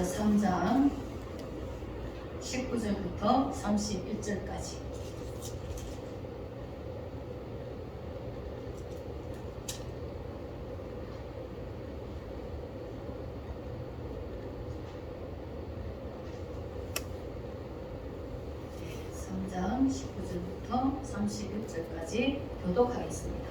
3장 19절부터 31절까지. 장 19절부터 31절까지 교독하겠습니다.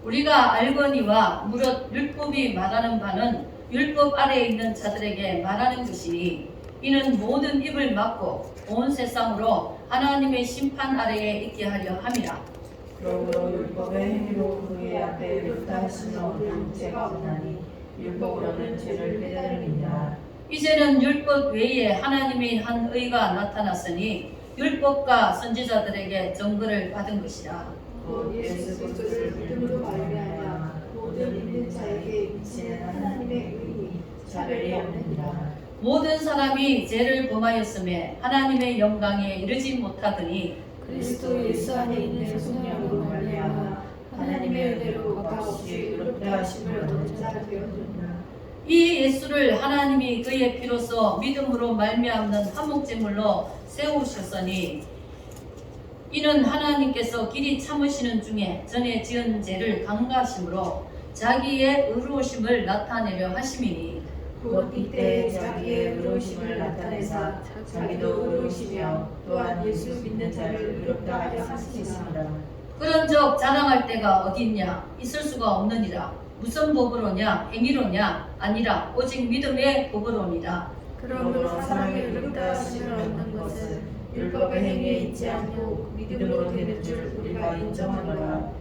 우리가 알거니와 무릇 율법이 말하는 바는 율법 아래에 있는 자들에게 말하는 것이니 이는 모든 입을 막고 온 세상으로 하나님의 심판 아래에 있게 하려 함이라. 그러므로 율법의 행위로 그의 앞에 옳다 하시는 없는 죄가 없나니 율법으로는 죄를 깨달음이니라. 이제는 율법 외에 하나님의 한 의가 나타났으니 율법과 선지자들에게 증거를 받은 것이라. 곧 예수 그리스도를 믿음으로 말미암아 모든 믿는 자에게 미치는 하나님의 의니 차별이 없느니라. 모든 사람이 죄를 범하였음에 하나님의 영광에 이르지 못하더니 그리스도 예수 안에 있는 성령으로 말미암아 하나님의 은혜로 값없이 의롭다 하심을 얻은 자가 되었느니라. 이 예수를 하나님이 그의 피로써 믿음으로 말미암는 화목제물로 세우셨으니 이는 하나님께서 길이 참으시는 중에 전에 지은 죄를 강가하심으로 자기의 의로우심을 나타내려 하심이니 곧 이때 자기의 의로우심을 나타내사 자기도 의로우시며 또한 예수 믿는 자를 의롭다 하려 하시니라. 그런즉 자랑할 데가 어디 있냐? 있을 수가 없느니라. 무슨 법으로냐? 행위로냐? 아니라 오직 믿음의 법으로니라. 그러므로 사람이 의롭다 하심을 얻는 것은 율법의 행위에 있지 않고 믿음으로 되는 줄 우리가 인정하노라.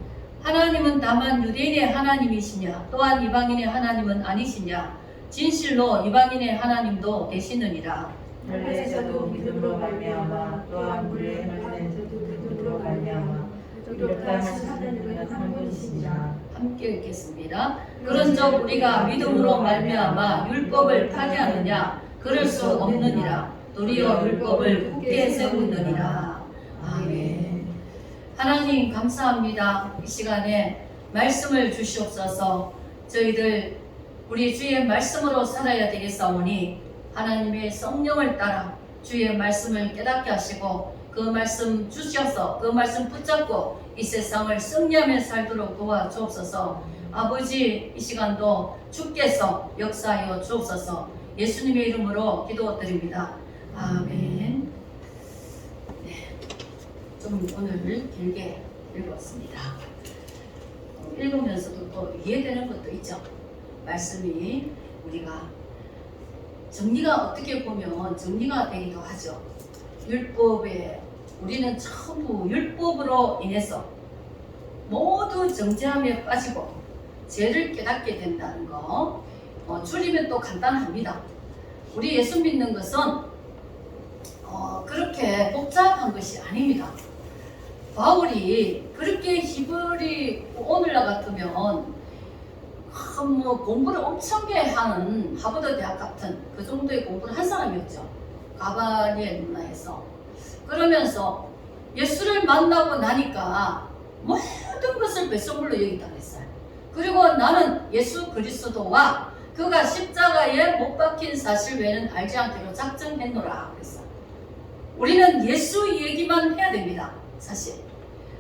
하나님은 다만 유대인의 하나님이시냐? 또한 이방인의 하나님은 아니시냐? 진실로 이방인의 하나님도 되시느니라. 할례자도 믿음으로 말미암아 또한 물에 행하는 자도 믿음으로 말미암아 의롭다 하신 하나님은 한 분이시니라. 함께 읽겠습니다. 그런즉 우리가 믿음으로 말미암아 율법을 파괴하느냐? 그럴 수 없느니라. 도리어 율법을 굳게 세우느니라. 아멘. 하나님 감사합니다. 이 시간에 말씀을 주시옵소서. 저희들 우리 주의 말씀으로 살아야 되겠사오니 하나님의 성령을 따라 주의 말씀을 깨닫게 하시고 그 말씀 주셔서 그 말씀 붙잡고 이 세상을 승리하며 살도록 도와주옵소서. 아버지, 이 시간도 주께서 역사하여 주옵소서. 예수님의 이름으로 기도드립니다. 아멘. 네, 좀 오늘 길게 읽었습니다. 읽으면서도 또 이해되는 것도 있죠. 말씀이 우리가 정리가 어떻게 보면 정리가 되기도 하죠. 율법에 우리는 전부 율법으로 인해서 모두 정죄함에 빠지고 죄를 깨닫게 된다는 거. 줄이면 또 간단합니다. 우리 예수 믿는 것은 그렇게 복잡한 것이 아닙니다. 바울이 그렇게 히브리 오늘날 같으면 뭐 공부를 엄청나게 하는 하버드 대학 같은 그 정도의 공부를 한 사람이었죠. 가바리엘 문화에서. 그러면서 예수를 만나고 나니까 모든 것을 뱃선물로 여기다 그랬어요. 그리고 나는 예수 그리스도와 그가 십자가에 못 박힌 사실 외에는 알지 않기로 작정했노라 그랬어요. 우리는 예수 얘기만 해야 됩니다. 사실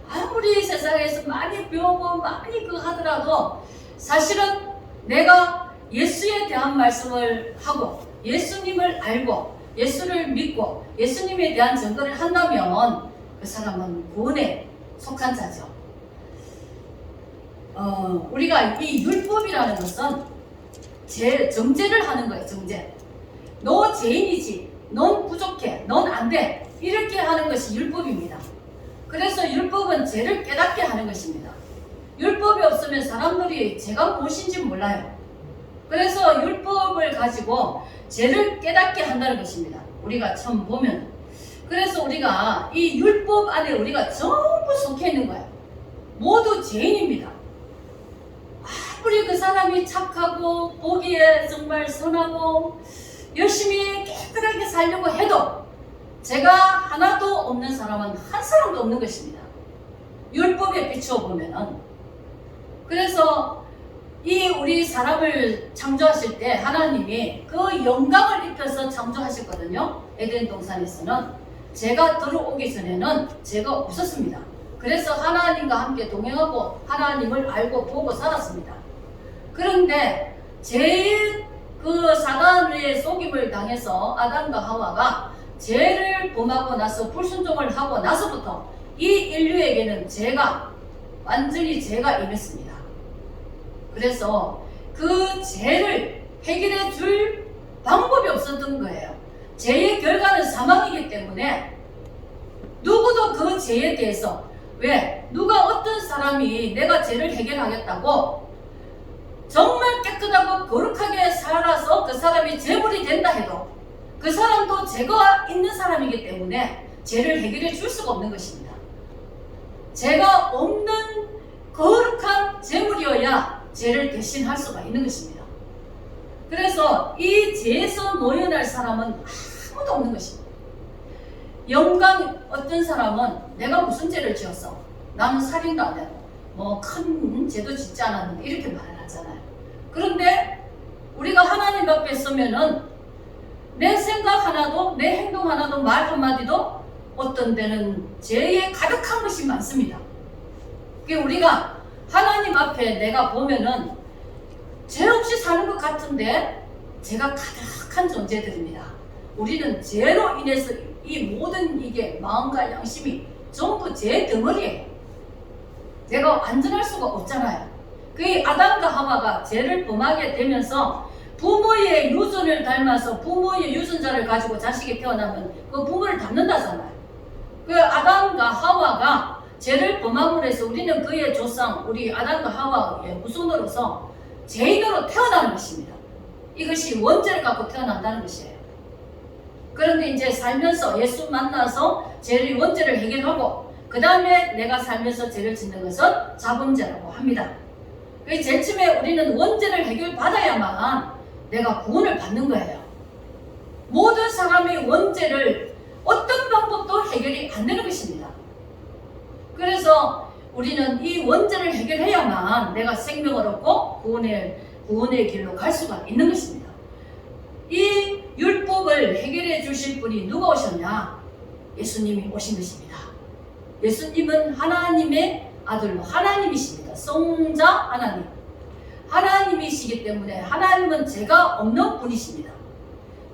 아무리 세상에서 많이 배우고 많이 하더라도 사실은 내가 예수에 대한 말씀을 하고 예수님을 알고 예수를 믿고 예수님에 대한 증거를 한다면 그 사람은 구원에 속한 자죠. 우리가 이 율법이라는 것은 정죄를 하는 거예요. 정죄. 너 죄인이지. 넌 부족해. 넌 안 돼. 이렇게 하는 것이 율법입니다. 그래서 율법은 죄를 깨닫게 하는 것입니다. 율법이 없으면 사람들이 죄가 무엇인지 몰라요. 그래서 율법을 가지고 죄를 깨닫게 한다는 것입니다. 우리가 처음 보면. 그래서 우리가 이 율법 안에 우리가 전부 속해 있는 거예요. 모두 죄인입니다. 아무리 그 사람이 착하고 보기에 정말 선하고 열심히 깨끗하게 살려고 해도 죄가 하나도 없는 사람은 한 사람도 없는 것입니다. 율법에 비추어 보면은. 그래서 이 우리 사람을 창조하실 때 하나님이 그 영광을 입혀서 창조하셨거든요. 에덴 동산에서는 죄가 들어오기 전에는 죄가 없었습니다. 그래서 하나님과 함께 동행하고 하나님을 알고 보고 살았습니다. 그런데 제일 그 사단의 속임을 당해서 아담과 하와가 죄를 범하고 나서 불순종을 하고 나서부터 이 인류에게는 완전히 죄가 임했습니다. 그래서 그 죄를 해결해 줄 방법이 없었던 거예요. 죄의 결과는 사망이기 때문에 누구도 그 죄에 대해서 누가 어떤 사람이 내가 죄를 해결하겠다고 정말 깨끗하고 거룩하게 살아서 그 사람이 죄물이 된다 해도 그 사람도 죄가 있는 사람이기 때문에 죄를 해결해 줄 수가 없는 것입니다. 죄가 없는 거룩한 죄물이어야 죄를 대신할 수가 있는 것입니다. 그래서 이 죄에서 놓여날 사람은 아무도 없는 것입니다. 어떤 사람은 내가 무슨 죄를 지었어? 나는 살인도 안 하고 뭐 큰 죄도 짓지 않았는데 이렇게 말을 하잖아요. 그런데 우리가 하나님 앞에 서면은 내 생각 하나도 내 행동 하나도 말 한마디도 어떤 데는 죄에 가득한 것이 많습니다. 우리가 하나님 앞에 내가 보면은 죄 없이 사는 것 같은데 죄가 가득한 존재들입니다. 우리는 죄로 인해서 이 모든 이게 마음과 양심이 전부 죄 덩어리예요. 내가 완전할 수가 없잖아요. 그 아담과 하와가 죄를 범하게 되면서 부모의 유전을 닮아서 부모의 유전자를 가지고 자식이 태어나면 그 부모를 닮는다잖아요. 그 아담과 하와가 죄를 범함으로 해서 우리는 그의 조상 우리 아담과 하와의 후손으로서 죄인으로 태어나는 것입니다. 이것이 원죄를 갖고 태어난다는 것이에요. 그런데 이제 살면서 예수 만나서 죄를 원죄를 해결하고 그 다음에 내가 살면서 죄를 짓는 것은 자범죄라고 합니다. 그 제쯤에 우리는 원죄를 해결받아야만 내가 구원을 받는 거예요. 모든 사람의 원죄를 어떤 방법도 해결이 안 되는 것입니다. 그래서 우리는 이 원죄를 해결해야만 내가 생명을 얻고 구원의 길로 갈 수가 있는 것입니다. 이 율법을 해결해 주실 분이 누가 오셨냐? 예수님이 오신 것입니다. 예수님은 하나님의 아들로 하나님이십니다. 성자 하나님. 하나님이시기 때문에 하나님은 죄가 없는 분이십니다.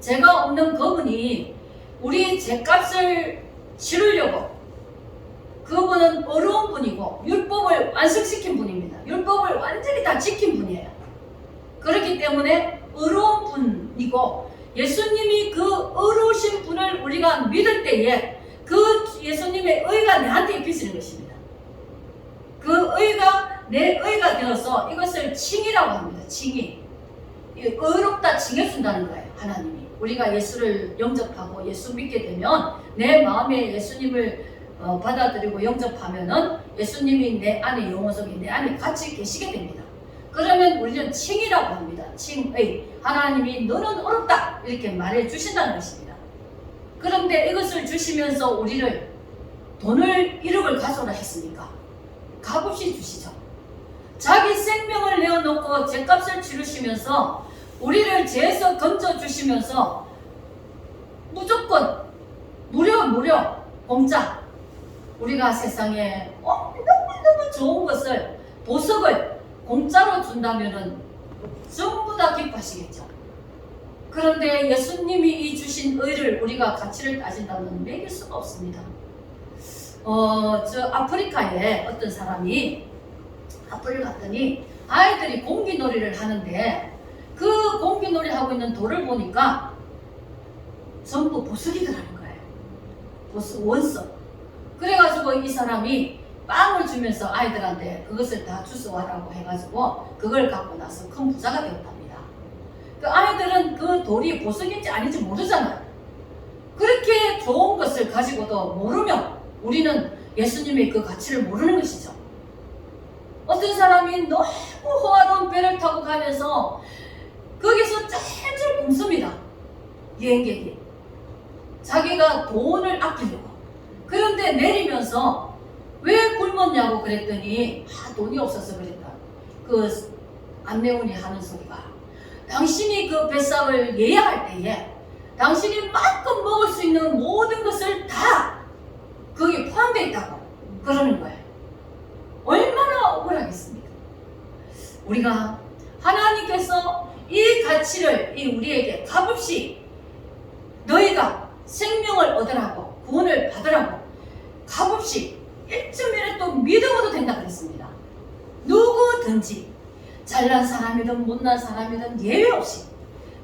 죄가 없는 그분이 우리 죄값을 치르려고 그분은 어려운 분이고 율법을 완성시킨 분입니다. 율법을 완전히 다 지킨 분이에요. 그렇기 때문에 어려운 분이고 예수님이 그 어려우신 분을 우리가 믿을 때에 그 예수님의 의가 내한테 입히시는 것입니다. 그 의가 내 의가 되어서 이것을 칭이라고 합니다. 칭이. 의롭다 칭해준다는 거예요. 하나님이. 우리가 예수를 영접하고 예수 믿게 되면 내 마음에 예수님을 받아들이고 영접하면은 예수님이 내 안에 영혼 속에 내 안에 같이 계시게 됩니다. 그러면 우리는 칭이라고 합니다. 칭의. 하나님이 너는 어렵다 이렇게 말해 주신다는 것입니다. 그런데 이것을 주시면서 우리를 돈을 1억을 가져라 했으니까 값없이 주시죠. 자기 생명을 내어놓고 죄값을 치르시면서 우리를 죄에서 건져주시면서 무조건 무료 공짜 우리가 세상에 너무너무 좋은 것을 보석을 공짜로 준다면은 전부 다 기뻐하시겠죠. 그런데 예수님이 이 주신 의를 우리가 가치를 따진다면 매길 수가 없습니다. 저 아프리카에 어떤 사람이 아프리카 갔더니 아이들이 공기놀이를 하는데 그 공기놀이 하고 있는 돌을 보니까 전부 보석이더라는 거예요. 보석, 원석. 그래가지고 이 사람이 빵을 주면서 아이들한테 그것을 다 주워와라고 해가지고 그걸 갖고 나서 큰 부자가 되었답니다. 그 아이들은 그 돌이 보석인지 아닌지 모르잖아요. 그렇게 좋은 것을 가지고도 모르면 우리는 예수님의 그 가치를 모르는 것이죠. 어떤 사람이 너무 호화로운 배를 타고 가면서 거기서 짤짤 굶습니다. 여행객이. 자기가 돈을 아끼려고. 그런데 내리면서 왜 굶었냐고 그랬더니 돈이 없어서 그랬다. 그 안내원이 하는 소리가 당신이 그 뱃삭을 예약할 때에 당신이 마음껏 먹을 수 있는 모든 것을 다 거기에 포함되어 있다고 그러는 거예요. 얼마나 억울하겠습니까? 우리가 하나님께서 이 가치를 우리에게 값없이 너희가 생명을 얻으라고 구원을 받으라고 값없이 1.1도 믿음으로 된다 그랬습니다. 누구든지 잘난 사람이든 못난 사람이든 예외 없이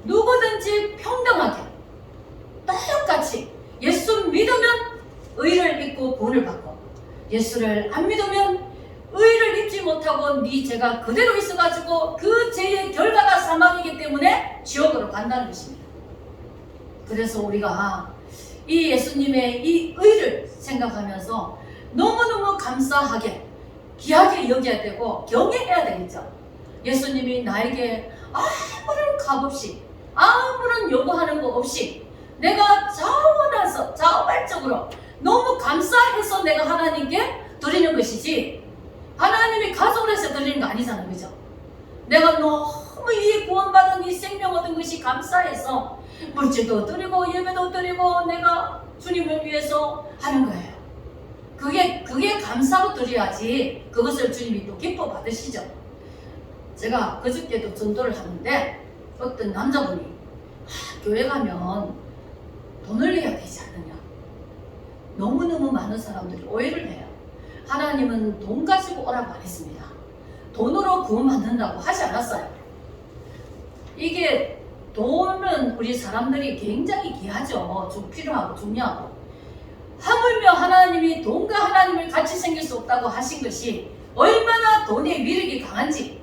누구든지 평등하게 똑같이 예수 믿으면 의를 입고 구원을 받고 예수를 안 믿으면 의를 입지 못하고 네 죄가 그대로 있어가지고 그 죄의 결과가 사망이기 때문에 지옥으로 간다는 것입니다. 그래서 우리가 이 예수님의 이 의를 생각하면서 너무너무 감사하게 귀하게 여겨야 되고 경외해야 되겠죠. 예수님이 나에게 아무런 값없이 아무런 요구하는 거 없이 내가 자원해서 너무 감사해서 내가 하나님께 드리는 것이지 하나님이 가족을 해서 드리는 거 아니잖아요. 그죠? 내가 너무 이 구원받은 이 생명 얻은 것이 감사해서 물질도 드리고 예배도 드리고 내가 주님을 위해서 하는 거예요. 그게 감사로 드려야지 그것을 주님이 또 기뻐 받으시죠. 제가 그저께도 전도를 하는데 어떤 남자분이 교회 가면 돈을 내야 되지 않느냐. 너무너무 많은 사람들이 오해를 해요. 하나님은 돈 가지고 오라고 안 했습니다. 돈으로 구원받는다고 하지 않았어요. 이게 돈은 우리 사람들이 굉장히 귀하죠. 좀 필요하고 중요하고. 하물며 하나님이 돈과 하나님을 같이 생길 수 없다고 하신 것이 얼마나 돈의 위력이 강한지.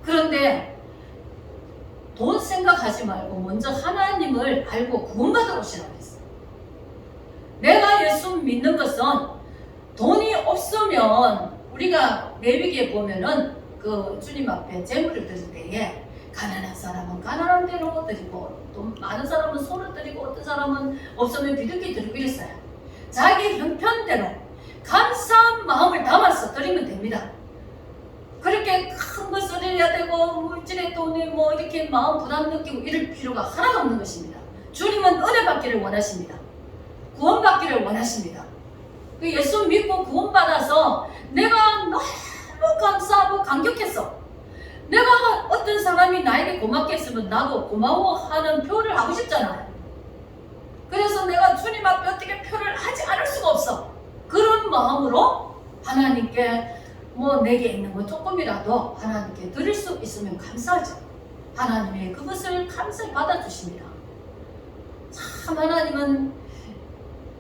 그런데 돈 생각하지 말고 먼저 하나님을 알고 구원받으러 오시라고 했어요. 내가 예수 믿는 것은 돈이 없으면 우리가 레위기에 보면은 그 주님 앞에 제물을 드릴 때에 가난한 사람은 가난한 대로 드리고 돈 많은 사람은 소를 드리고 어떤 사람은 없으면 비둘기 드리고 이랬어요. 자기 형편대로 감사한 마음을 담아서 드리면 됩니다. 그렇게 큰 것을 해야 되고 물질의 돈에 뭐 이렇게 마음 부담 느끼고 이럴 필요가 하나도 없는 것입니다. 주님은 은혜 받기를 원하십니다. 구원 받기를 원하십니다. 그 예수 믿고 구원 받아서 내가 너무 감사하고 감격했어. 내가 어떤 사람이 나에게 고맙게 했으면 나도 고마워하는 표를 하고 싶잖아요. 그래서 내가 주님 앞에 어떻게 표를 하지 않을 수가 없어. 그런 마음으로 하나님께 뭐 내게 있는 거 조금이라도 하나님께 드릴 수 있으면 감사하죠. 하나님이 그것을 감사히 받아주십니다. 참 하나님은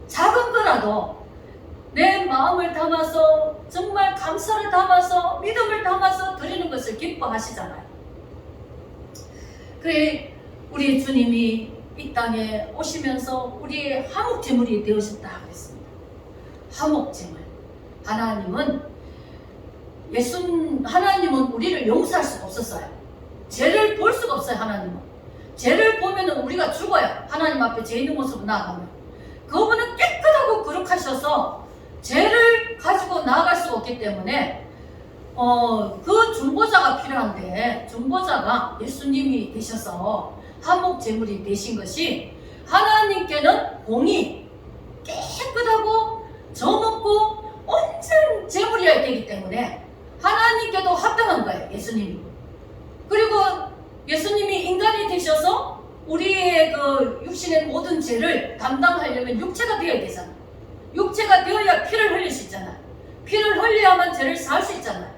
작은 거라도 내 마음을 담아서 정말 감사를 담아서 믿음을 담아서 드리는 것을 기뻐하시잖아요. 그래 우리 주님이 이 땅에 오시면서 우리의 화목제물이 되어졌다 그랬습니다. 화목제물. 하나님은 우리를 용서할 수가 없었어요. 죄를 볼 수가 없어요. 하나님은 죄를 보면 우리가 죽어요. 하나님 앞에 죄 있는 모습으로 나아가면 그분은 깨끗하고 거룩하셔서 죄를 가지고 나아갈 수가 없기 때문에 그 중보자가 필요한데 중보자가 예수님이 되셔서 화목제물이 되신 것이 하나님께는 공의 깨끗하고 정없고 온전 제물이어야 되기 때문에 하나님께도 합당한 거예요. 예수님이. 그리고 예수님이 인간이 되셔서 우리의 그 육신의 모든 죄를 담당하려면 육체가 되어야 되잖아요. 육체가 되어야 피를 흘릴 수 있잖아요. 피를 흘려야만 죄를 사할 수 있잖아요.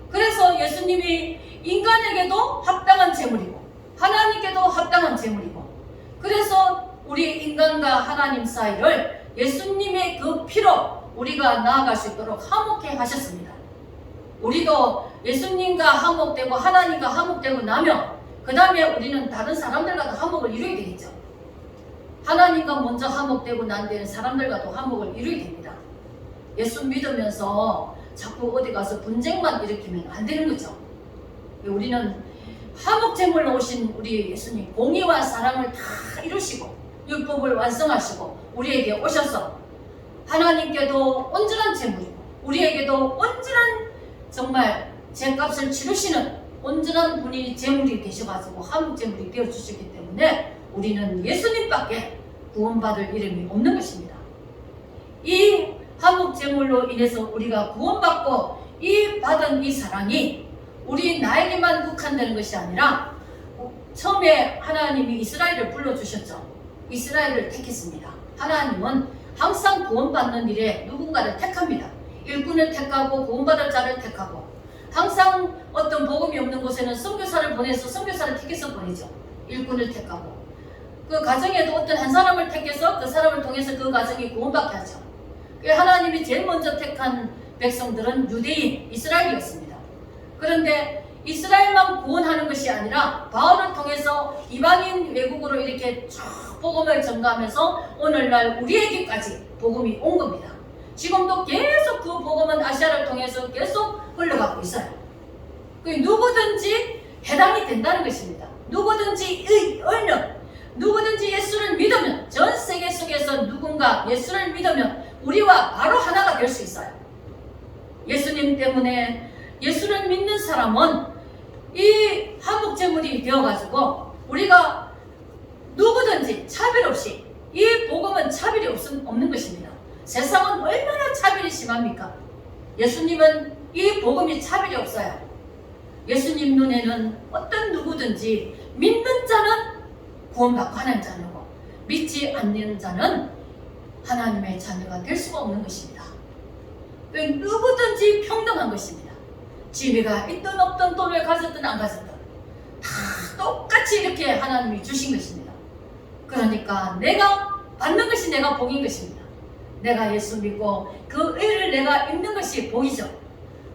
그래서 예수님이 인간에게도 합당한 제물이고 하나님께도 합당한 제물이고 그래서 우리 인간과 하나님 사이를 예수님의 그 피로 우리가 나아갈 수 있도록 화목해 하셨습니다. 우리도 예수님과 화목되고 하나님과 화목되고 나면 그 다음에 우리는 다른 사람들과도 화목을 이루게 되겠죠. 하나님과 먼저 화목되고 난 뒤에는 사람들과도 화목을 이루게 됩니다. 예수 믿으면서 자꾸 어디 가서 분쟁만 일으키면 안 되는 거죠. 우리는 화목제물로 오신 우리 예수님 공의와 사랑을 다 이루시고 율법을 완성하시고 우리에게 오셔서 하나님께도 온전한 제물이고 우리에게도 온전한 정말 죄값을 치르시는 온전한 분이 제물이 되셔가지고 한국 제물이 되어주셨기 때문에 우리는 예수님밖에 구원받을 이름이 없는 것입니다. 이 한국 제물로 인해서 우리가 구원받고 이 받은 이 사랑이 우리 나에게만 국한되는 것이 아니라 처음에 하나님이 이스라엘을 불러주셨죠. 이스라엘을 택했습니다. 하나님은 항상 구원받는 일에 누군가를 택합니다. 일꾼을 택하고 구원받을 자를 택하고, 항상 어떤 복음이 없는 곳에는 선교사를 보내서 선교사를 택해서 보내죠. 일꾼을 택하고, 그 가정에도 어떤 한 사람을 택해서 그 사람을 통해서 그 가정이 구원받게 하죠. 하나님이 제일 먼저 택한 백성들은 유대인, 이스라엘이었습니다. 그런데 이스라엘만 구원하는 것이 아니라 바울을 통해서 이방인 외국으로 이렇게 쭉 복음을 전가하면서 오늘날 우리에게까지 복음이 온 겁니다. 지금도 계속 그 복음은 아시아를 통해서 계속 흘러가고 있어요. 누구든지 해당이 된다는 것입니다. 누구든지 누구든지 예수를 믿으면, 전 세계 속에서 누군가 예수를 믿으면 우리와 바로 하나가 될 수 있어요. 예수님 때문에 예수를 믿는 사람은 이 한국 제물이 되어가지고 우리가 누구든지 차별 없이, 이 복음은 차별이 없는 것입니다. 세상은 얼마나 차별이 심합니까? 예수님은 이 복음이 차별이 없어요. 예수님 눈에는 어떤 누구든지 믿는 자는 구원받고 하나님 자녀고, 믿지 않는 자는 하나님의 자녀가 될 수가 없는 것입니다. 누구든지 평등한 것입니다. 지혜가 있든 없든 돈을 가졌든 안 가졌든 다 똑같이 이렇게 하나님이 주신 것입니다. 그러니까 내가 받는 것이 내가 복인 것입니다. 내가 예수 믿고 그 의를 내가 입는 것이 복이죠.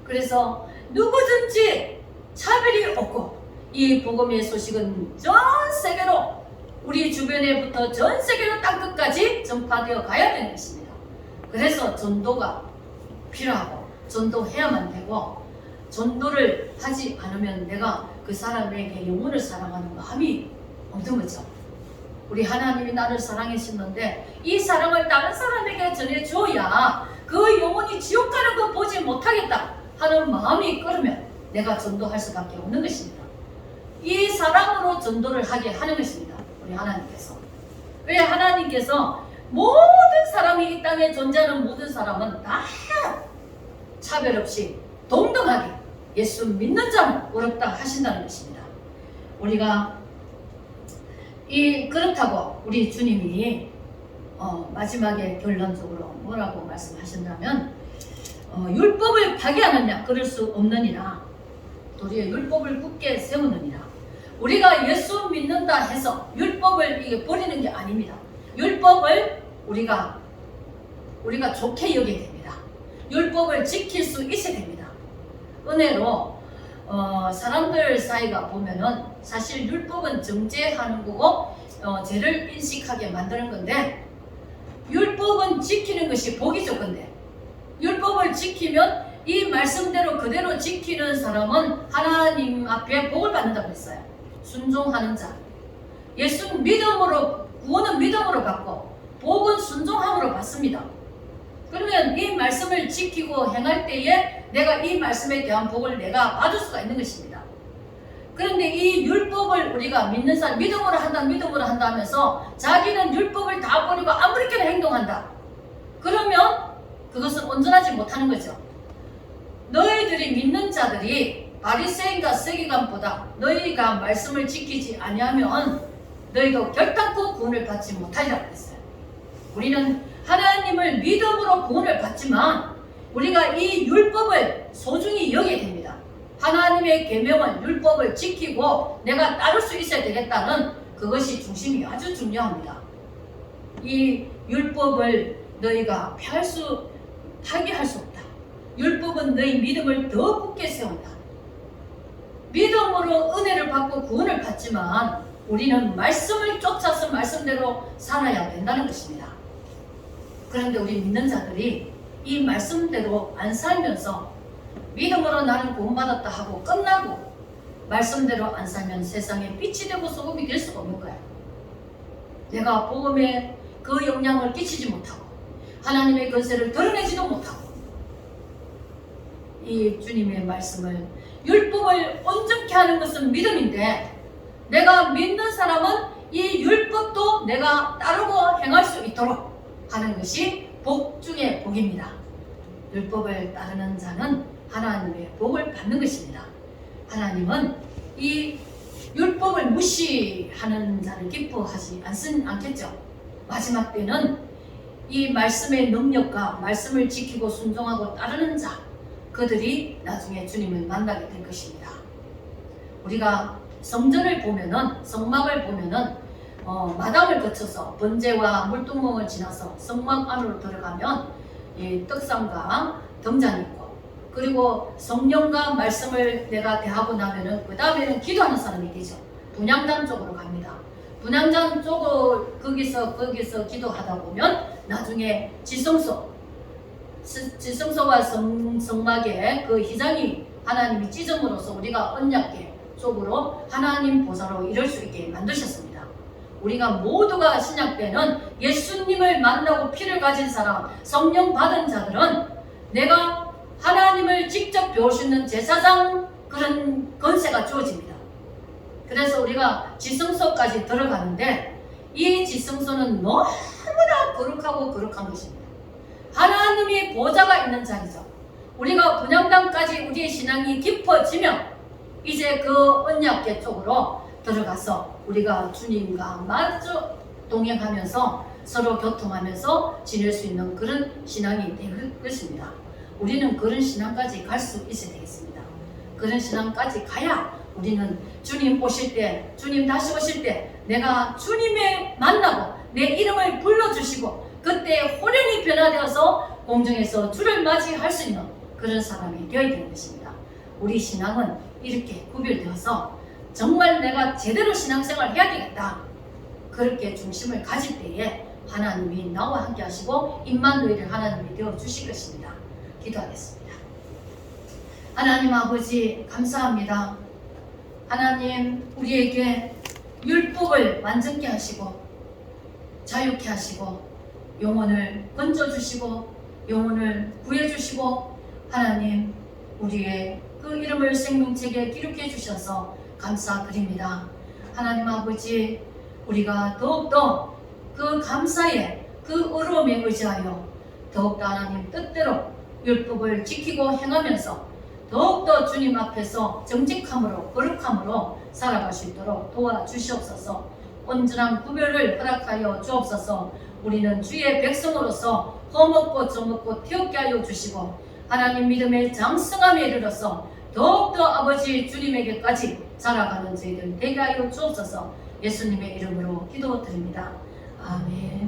그래서 누구든지 차별이 없고, 이 복음의 소식은 전 세계로, 우리 주변에부터 전 세계로 땅끝까지 전파되어 가야 되는 것입니다. 그래서 전도가 필요하고, 전도해야만 되고, 전도를 하지 않으면 내가 그 사람에게 영혼을 사랑하는 마음이 없는 거죠. 우리 하나님이 나를 사랑하시는데 이 사랑을 다른 사람에게 전해줘야 그 영혼이 지옥 가는 거 보지 못하겠다 하는 마음이 끓으면 내가 전도할 수밖에 없는 것입니다. 이 사랑으로 전도를 하게 하는 것입니다. 우리 하나님께서. 왜 하나님께서 모든 사람이 이 땅에 존재하는 모든 사람은 다 차별 없이 동등하게 예수 믿는 자는 어렵다 하신다는 것입니다. 우리가 그렇다고 우리 주님이 마지막에 결론적으로 뭐라고 말씀하신다면, 율법을 파기하느냐 그럴 수 없느니라, 도리어 율법을 굳게 세우느니라. 우리가 예수 믿는다 해서 율법을 이게 버리는 게 아닙니다. 율법을 우리가 좋게 여겨야 됩니다. 율법을 지킬 수 있어야 됩니다. 은혜로 사람들 사이가 보면은 사실 율법은 정죄하는 거고 죄를 인식하게 만드는 건데, 율법은 지키는 것이 복이죠. 근데 율법을 지키면 이 말씀대로 그대로 지키는 사람은 하나님 앞에 복을 받는다고 했어요. 순종하는 자, 예수 믿음으로, 구원은 믿음으로 받고 복은 순종함으로 받습니다. 그러면 이 말씀을 지키고 행할 때에 내가 이 말씀에 대한 복을 내가 받을 수가 있는 것입니다. 그런데 이 율법을 우리가 믿는 사람, 믿음으로 한다 하면서 자기는 율법을 다 버리고 아무렇게나 행동한다. 그러면 그것은 온전하지 못하는 거죠. 너희들이 믿는 자들이 바리새인과 서기관보다 너희가 말씀을 지키지 아니하면 너희도 결단코 구원을 받지 못하리라고 했어요. 우리는 하나님을 믿음으로 구원을 받지만 우리가 이 율법을 소중히 여겨야 됩니다. 하나님의 계명은 율법을 지키고 내가 따를 수 있어야 되겠다는 그것이 중심이 아주 중요합니다. 이 율법을 너희가 파기할 수 없다. 율법은 너희 믿음을 더 굳게 세운다. 믿음으로 은혜를 받고 구원을 받지만 우리는 말씀을 쫓아서 말씀대로 살아야 된다는 것입니다. 그런데 우리 믿는 자들이 이 말씀대로 안 살면서 믿음으로 나는 구원받았다 하고 끝나고 말씀대로 안 살면 세상에 빛이 되고 소금이 될 수가 없는 거야. 내가 복음에 그 영향을 끼치지 못하고 하나님의 권세를 드러내지도 못하고 이 주님의 말씀을 율법을 온전케 하는 것은 믿음인데 내가 믿는 사람은 이 율법도 내가 따르고 행할 수 있도록 하는 것이 복 중의 복입니다. 율법을 따르는 자는 하나님의 복을 받는 것입니다. 하나님은 이 율법을 무시하는 자를 기뻐하지 않겠죠. 마지막 때는 이 말씀의 능력과 말씀을 지키고 순종하고 따르는 자, 그들이 나중에 주님을 만나게 될 것입니다. 우리가 성전을 보면은, 성막을 보면은 마당을 거쳐서 번제와 물두멍을 지나서 성막 안으로 들어가면 이 떡상과 등잔이 있고, 그리고 성령과 말씀을 내가 대하고 나면은 그 다음에는 기도하는 사람이 되죠. 분향단 쪽으로 갑니다. 분향단 쪽을 거기서 기도하다 보면 나중에 지성소와 성막에 그 휘장이 하나님이 찢음으로써 우리가 언약궤 쪽으로 하나님 보좌로 이룰 수 있게 만드셨습니다. 우리가 모두가 신약 때는 예수님을 만나고 피를 가진 사람, 성령 받은 자들은 내가 하나님을 직접 배울 수 있는 제사장 그런 권세가 주어집니다. 그래서 우리가 지성소까지 들어가는데 이 지성소는 너무나 거룩하고 거룩한 것입니다. 하나님이 보좌가 있는 자리죠. 우리가 분향단까지 우리의 신앙이 깊어지면 이제 그 언약궤 쪽으로 들어가서 우리가 주님과 마주 동행하면서 서로 교통하면서 지낼 수 있는 그런 신앙이 될 것입니다. 우리는 그런 신앙까지 갈 수 있어야 되겠습니다. 그런 신앙까지 가야 우리는 주님 오실 때, 주님 다시 오실 때 내가 주님을 만나고 내 이름을 불러주시고 그때 호련히 변화되어서 공중에서 주를 맞이할 수 있는 그런 사람이 되어야 되는 것입니다. 우리 신앙은 이렇게 구별되어서 정말 내가 제대로 신앙생활을 해야 되겠다, 그렇게 중심을 가질 때에 하나님이 나와 함께 하시고 임마누엘을 하나님이 되어 주실 것입니다. 기도하겠습니다. 하나님 아버지 감사합니다. 하나님 우리에게 율법을 완전케 하시고 자유케 하시고 영혼을 건져주시고 영혼을 구해주시고 하나님 우리의 그 이름을 생명책에 기록해 주셔서 감사드립니다. 하나님 아버지 우리가 더욱더 그 감사에 그 의로움에 의지하여 더욱더 하나님 뜻대로 율법을 지키고 행하면서 더욱더 주님 앞에서 정직함으로 거룩함으로 살아갈 수 있도록 도와주시옵소서. 온전한 구별을 허락하여 주옵소서. 우리는 주의 백성으로서 허먹고 저먹고 태엽게 하여 주시고 하나님 믿음의 장성함에 이르러서 더욱더 아버지 주님에게까지 살아가는 저희들 되게 하여 주옵소서. 예수님의 이름으로 기도드립니다. 아멘.